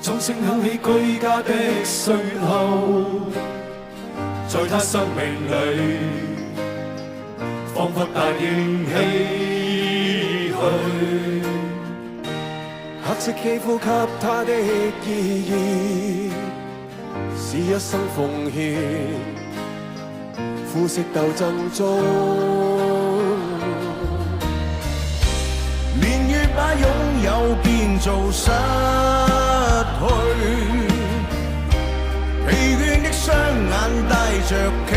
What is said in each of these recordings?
鐘聲響起居家的歲後，在他生命裏，彷彿大應唏噓。黑色肌膚給他的意義，是一生奉獻，膚色鬥爭中，年月把擁有變做失去，疲倦的雙眼帶着期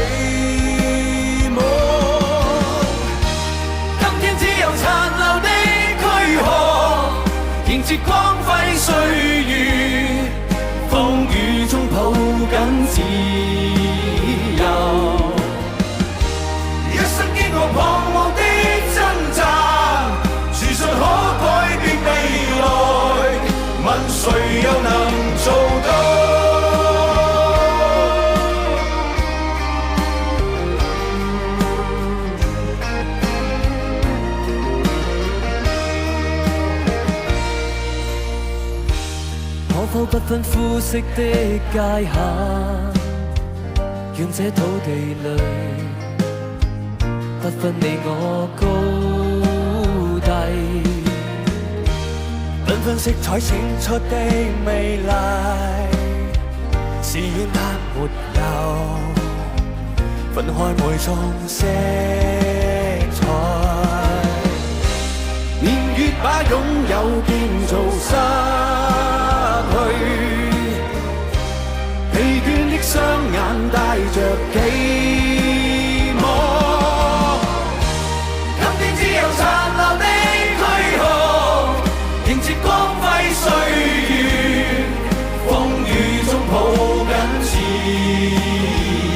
望，今天只有殘留的軀殼，迎接光輝歲月，風雨中抱緊自由。一生經過彷徨的掙扎，自信可改變未來，問誰又能做到？可否不分膚色的界限，讓這土地裏不分你我高低，繽紛色彩閃出的美麗，是願它沒有分開每種色彩，年月把擁有變做失去，疲倦的雙眼帶着期望，今天只有殘留的軀殼，迎接光輝歲月，風雨中抱緊自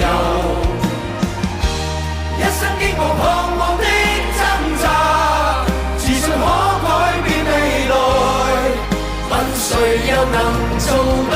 由。一生經過彷徨的掙扎，自信可改變未來，問誰又能做到？